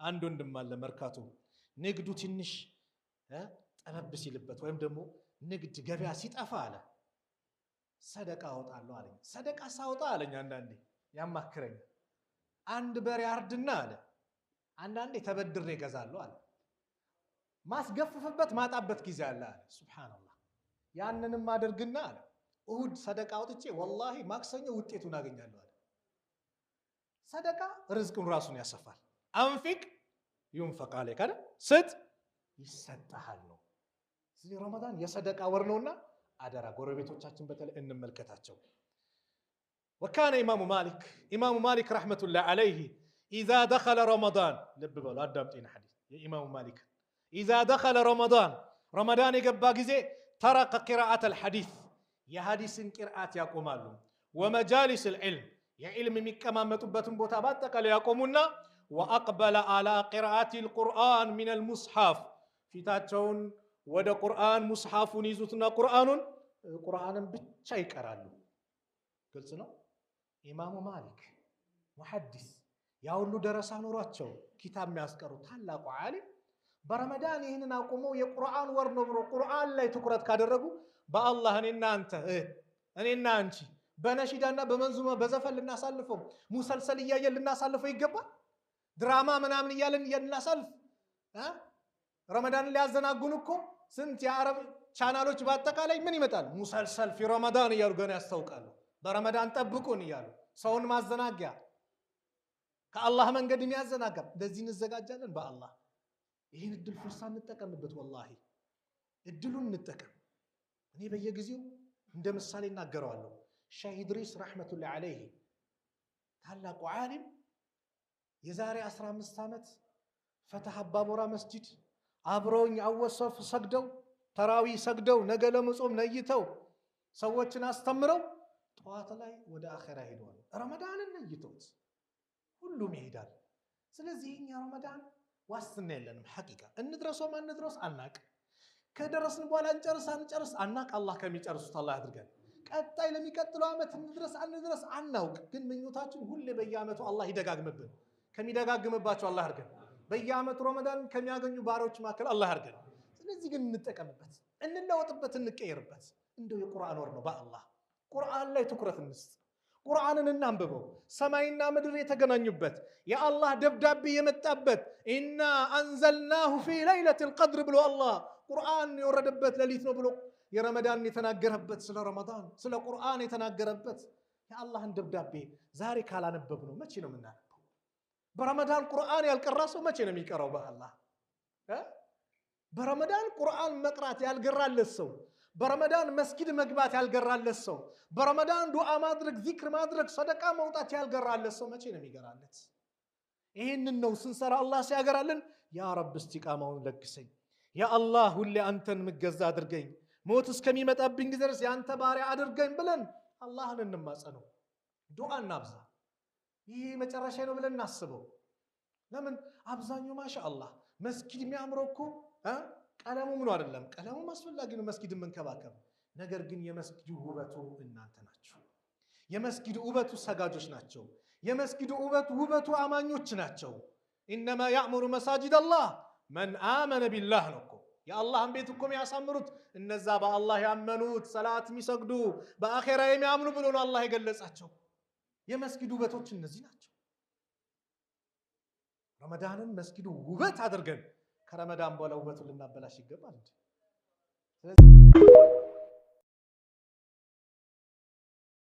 አንድ ወንድም አለ መርካቶ ንግዱ ትንሽ ጠበብ ሲልበት ወይም ደግሞ ንግድ ገበያ ሲጠፋ አለ ሰደቃ አወጣለሁ አለኝ። ሰደቃ ሳወጣ አለኝ አንዳንዴ ያማክረኝ አንድ በሬ አርድና አለ አንዳንዴ ተበድሬ እገዛለሁ አለ። ማስገፍፍበት ማጣበት ጊዜ አለ አለ። ሱብሃንአላህ ያንንም አድርግና አለ እሁድ ሰደቃ አውጥቼ ወላሂ ማክሰኞ ውጤቱን አገኛለሁ አለ። ሰደቃ ርዝቁን ራሱን ያሰፋል። አንፊቅ ይንፈቅ አለይክ አይደል? ስጥ ይሰጣል ነው። ስለዚህ ረመዳን የሰደቃ ወር ነውና አደራ ጎረቤቶቻችን በተለይ እንመልከታቸው። وكان إمام مالك رحمة الله عليه إذا دخل رمضان لب بلو أدمتين حديث يا إمام مالك إذا دخل رمضان يقبا جزء ترك قراءة الحديث يا حديث قراءات يقومالو ومجالس العلم يا علم مكما متبتم بوتاباتك ليقومنا وأقبل على قراءة القرآن من المصحف في تاتون ودا قرآن مصحف نيزوتنا قرآن بتشاي قرالو قلتنا إمام مالك محدث يا ولو درسا نوراتشو كتاب مياسقرو ታላቁ ዓሊም በረመዳን ይሄንን አቆመው የቁርአን ወር ነው ብሎ ቁርአን ላይ ትኩረት ካደረጉ በአላህ እኔና አንቺ በነሺዳና በመንዙማ በዘፈን ልናሳልፈው ሙሰልሰል እያየን ልናሳልፈው ይገባል። ድራማ ምናምን እያለን ልናሳልፍ ረመዳን ሊያዘናጉን እኮ ስንት የአረብ ቻናሎች በአጠቃላይ ምን ይመጣል ሙሰልሰል ፊ ረመዳን እያሉ ገና ያስታውቃሉ። በረመዳን ጠብቁን እያሉ ሰውን ማዘናጊያ ከአላህ መንገድ የሚያዘናጋ እንደዚህ እንዘጋጃለን። በአላህ ይሄን እድል ፍርሳ እንጠቀምበት። ወላሂ እድሉን እንጠቀም። እኔ በየጊዜው እንደ ምሳሌ እናገረዋለሁ። ሼህ ኢድሪስ ረህመቱላሂ ዐለይሂ ታላቁ ዓሊም የዛሬ 15 ዓመት ፈተህ አባቦራ መስጂድ አብረውኝ አወሰፍ ሰግደው ተራዊ ሰግደው ነገ ለመጾም ነይተው ሰዎችን አስተምረው ጠዋት ላይ ወደ አኺራ ሄደዋል። ረመዳንን ነይተውት ሁሉም ይሄዳል። ስለዚህ እኛ ረመዳን ዋስትና የለንም። ሐቂቃ እንድረሰው ማንድረስ አናቅ። ከደረስን በኋላ እንጨርስ አናቅ። አላህ ከሚጨርሱት አላህ ያድርገን። ቀጣይ ለሚቀጥለው ዓመት እንድረስ አናውቅ። ግን ምኞታችን ሁሌ በየዓመቱ አላህ ይደጋግምብን። ከሚደጋግምባቸው አላህ ያድርገን። በየዓመቱ ረመዳን ከሚያገኙ ባሪያዎች መካከል አላህ ያድርገን። ስለዚህ ግን እንጠቀምበት፣ እንለወጥበት፣ እንቀየርበት። እንደው የቁርአን ወር ነው። በአላህ ቁርአን ላይ ትኩረት እንስጥ። ቁርአንን እናንብበው። ሰማይና ምድር የተገናኙበት የአላህ ደብዳቤ የመጣበት ኢና አንዘልናሁ ፊ ለይለቲል ቀድር ብሎ አላህ ቁርአን የወረደበት ሌሊት ነው ብሎ የረመዳን የተናገረበት ስለ ረመዳን ስለ ቁርአን የተናገረበት የአላህን ደብዳቤ ዛሬ ካላነበብነው መቼ ነው የምናነበው? በረመዳን ቁርአን ያልቀራ ሰው መቼ ነው የሚቀራው? በአላህ በረመዳን ቁርአን መቅራት ያልገራለት ሰው፣ በረመዳን መስጊድ መግባት ያልገራለት ሰው፣ በረመዳን ዱዓ ማድረግ ዚክር ማድረግ ሰደቃ መውጣት ያልገራለት ሰው መቼ ነው የሚገራለት? ይሄንን ነው ስንሰራ አላህ ሲያገራልን ያ ረብ እስቲቃማውን ለግሰኝ፣ ያ አላህ ሁሌ አንተን ምገዛ አድርገኝ፣ ሞት እስከሚመጣብኝ ድረስ ያንተ ባሪያ አድርገኝ ብለን አላህን እንማጸነው። ዱዓ እናብዛ። ይሄ መጨረሻ ነው ብለን እናስበው። ለምን አብዛኛው ማሻአላህ መስጊድ የሚያምረው እኮ ቀለሙ ምን አይደለም፣ ቀለሙ አስፈላጊ ነው መስጊድን መንከባከብ። ነገር ግን የመስጊዱ ውበቱ እናንተ ናችሁ። የመስጊዱ ውበቱ ሰጋጆች ናቸው። የመስጊዱ ውበቱ አማኞች ናቸው። ኢነማ ያዕሙሩ መሳጂድ አላህ መን አመነ ቢላህ ነው እኮ። የአላህን ቤት እኮ የሚያሳምሩት እነዛ በአላህ ያመኑት ሰላት የሚሰግዱ በአኼራ የሚያምኑ ብሎ ነው አላህ የገለጻቸው። የመስጊዱ ውበቶች እነዚህ ናቸው። ረመዳንን መስጊዱ ውበት አድርገን ከረመዳን በኋላ ውበቱን ልናበላሽ ይገባል እንዴ?